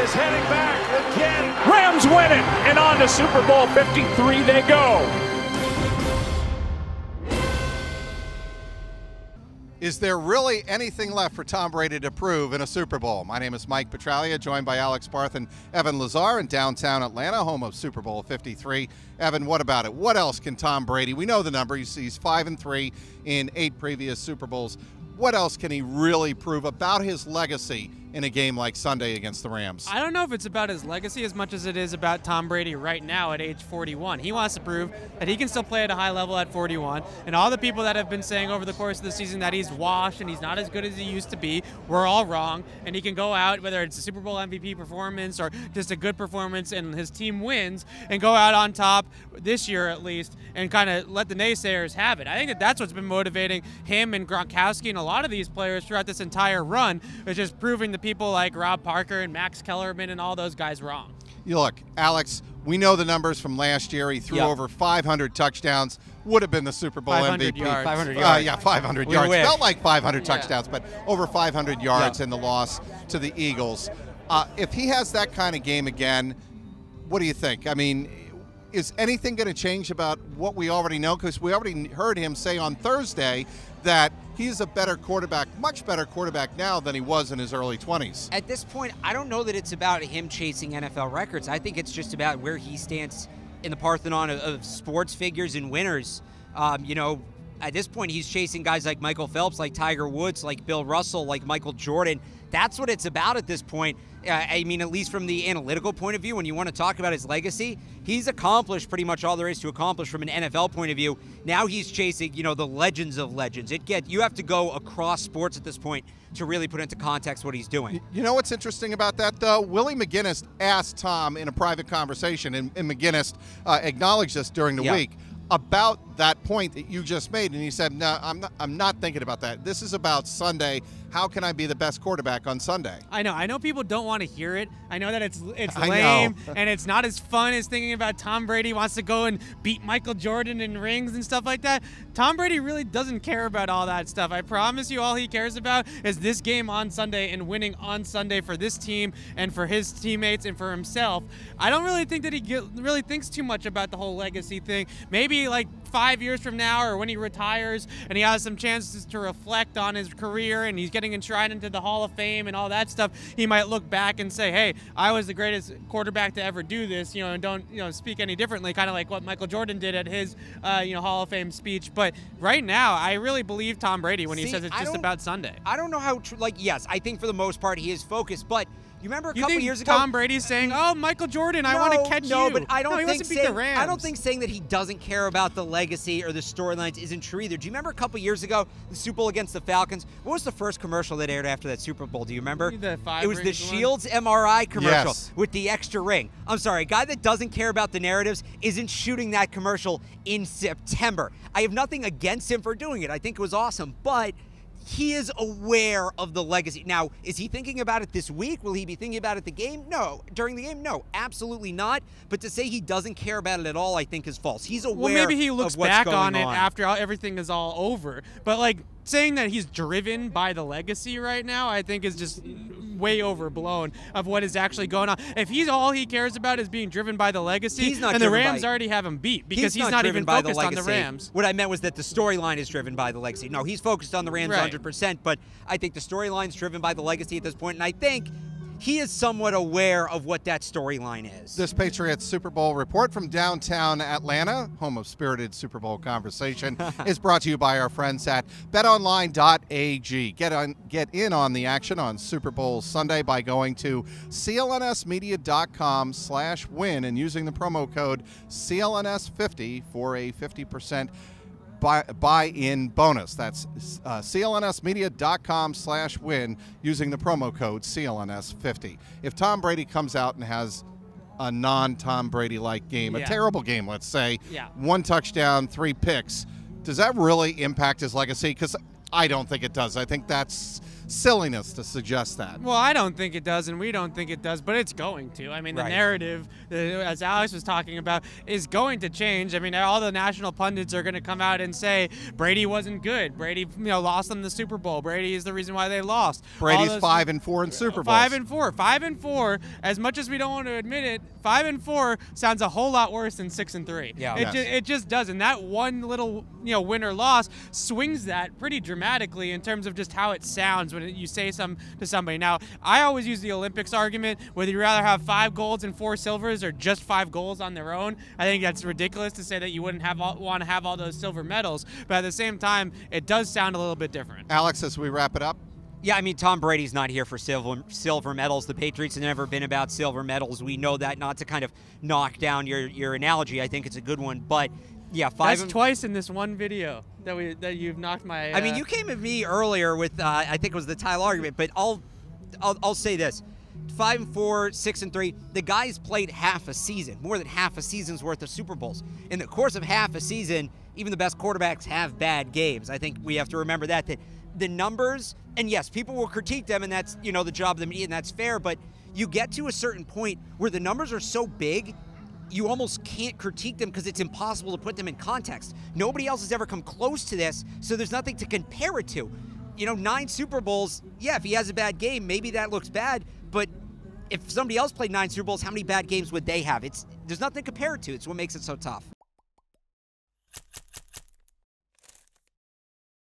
is heading back again. Rams win it, and on to Super Bowl 53 they go. Is there really anything left for Tom Brady to prove in a Super Bowl? My name is Mike Petralia, joined by Alex Barth and Evan Lazar in downtown Atlanta, home of Super Bowl 53. Evan, what about it? What else can Tom Brady? We know the number. He's 5-3 in 8 previous Super Bowls. What else can he really prove about his legacy in a game like Sunday against the Rams? I don't know if it's about his legacy as much as it is about Tom Brady right now at age 41. He wants to prove that he can still play at a high level at 41. And all the people that have been saying over the course of the season that he's washed and he's not as good as he used to be, we're all wrong. And he can go out, whether it's a Super Bowl MVP performance or just a good performance and his team wins, and go out on top this year at least and kind of let the naysayers have it. I think that that's what's been motivating him and Gronkowski and a lot of these players throughout this entire run, is just proving the people like Rob Parker and Max Kellerman and all those guys wrong. You look, Alex, we know the numbers from last year. He threw over 500 touchdowns. Would have been the Super Bowl 500 MVP. Yards. 500 yards. Yeah, 500 yards. Felt like 500 touchdowns, but over 500 yards in the loss to the Eagles. If he has that kind of game again, what do you think? I mean, is anything going to change about what we already know? Because we already heard him say on Thursday that he's a better quarterback, much better quarterback now than he was in his early 20s. At this point, I don't know that it's about him chasing NFL records. I think it's just about where he stands in the Parthenon of sports figures and winners. At this point, he's chasing guys like Michael Phelps, like Tiger Woods, like Bill Russell, like Michael Jordan. That's what it's about at this point. I mean, at least from the analytical point of view, when you want to talk about his legacy, he's accomplished pretty much all there is to accomplish from an NFL point of view. Now he's chasing, the legends of legends. You have to go across sports at this point to really put into context what he's doing. You know what's interesting about that, though? Willie McGinnis asked Tom in a private conversation, and McGinnis acknowledged this during the week, about that point that you just made, and he said, no, I'm not thinking about that. This is about Sunday. How can I be the best quarterback on Sunday? I know people don't want to hear it. I know that it's lame and it's not as fun as thinking about Tom Brady wants to go and beat Michael Jordan in rings and stuff like that. Tom Brady really doesn't care about all that stuff. I promise you, all he cares about is this game on Sunday and winning on Sunday for this team and for his teammates and for himself. I don't really think that he really thinks too much about the whole legacy thing. Maybe like 5 years from now, or when he retires and he has some chances to reflect on his career and he's getting enshrined into the Hall of Fame and all that stuff, he might look back and say, hey, I was the greatest quarterback to ever do this, and don't speak any differently, kind of like what Michael Jordan did at his Hall of Fame speech. But right now, I really believe Tom Brady when he says it's just about Sunday. I don't know how yes, I think for the most part he is focused, but you remember a couple years ago, Tom Brady's saying, "Oh, Michael Jordan, I want to catch you." No, but I don't he think wants to beat the Rams. I don't think saying that he doesn't care about the legacy or the storylines isn't true either. Do you remember a couple years ago, the Super Bowl against the Falcons? What was the first commercial that aired after that Super Bowl? Do you remember? It was the Shields MRI commercial with the extra ring. I'm sorry, a guy that doesn't care about the narratives isn't shooting that commercial in September. I have nothing against him for doing it. I think it was awesome, but he is aware of the legacy. Now, is he thinking about it this week? Will he be thinking about it the game? No. During the game? No, absolutely not. But to say he doesn't care about it at all, I think is false. He's aware. Well, maybe he looks of what's back going on it after everything is all over. But saying that he's driven by the legacy right now, I think is just way overblown of what is actually going on. If all he cares about is being driven by the legacy, and the Rams already have him beat because he's not even focused on the Rams. What I meant was that the storyline is driven by the legacy. No, he's focused on the Rams 100%, but I think the storyline's driven by the legacy at this point, and I think he is somewhat aware of what that storyline is. This Patriots Super Bowl report from downtown Atlanta, home of spirited Super Bowl conversation, is brought to you by our friends at betonline.ag. Get in on the action on Super Bowl Sunday by going to clnsmedia.com/win and using the promo code CLNS50 for a 50% buy-in bonus. That's clnsmedia.com/win using the promo code CLNS50. If Tom Brady comes out and has a non-Tom Brady-like game, a terrible game, let's say, 1 touchdown, 3 picks, does that really impact his legacy? Because I don't think it does. I think that's silliness to suggest that. Well, I don't think it does, and we don't think it does, but it's going to. I mean, the narrative, as Alex was talking about, is going to change. I mean, all the national pundits are going to come out and say Brady wasn't good. Brady, lost them the Super Bowl. Brady is the reason why they lost. Brady's 5-4 in Super Bowls. 5-4. 5-4. As much as we don't want to admit it, 5-4 sounds a whole lot worse than 6-3. Yeah. It just does, and that one little win or loss swings that pretty dramatically in terms of just how it sounds when you say something to somebody. Now, I always use the Olympics argument, whether you'd rather have 5 golds and 4 silvers or just 5 golds on their own. I think that's ridiculous to say that you wouldn't want to have all those silver medals, but at the same time, it does sound a little bit different. Alex, as we wrap it up. Yeah, I mean, Tom Brady's not here for silver medals. The Patriots have never been about silver medals. We know that. Not to kind of knock down your analogy. I think it's a good one, but yeah, That's twice in this one video that you've knocked my. I mean, you came at me earlier with I think it was the Tyler argument, but I'll say this: 5-4, 6-3. The guys played half a season, more than half a season's worth of Super Bowls. In the course of half a season, even the best quarterbacks have bad games. I think we have to remember that the numbers, and yes, people will critique them, and that's the job of the media, and that's fair. But you get to a certain point where the numbers are so big, you almost can't critique them because it's impossible to put them in context. Nobody else has ever come close to this, so there's nothing to compare it to. 9 Super Bowls, yeah, if he has a bad game, maybe that looks bad, but if somebody else played 9 Super Bowls, how many bad games would they have? There's nothing to compare it to. It's what makes it so tough.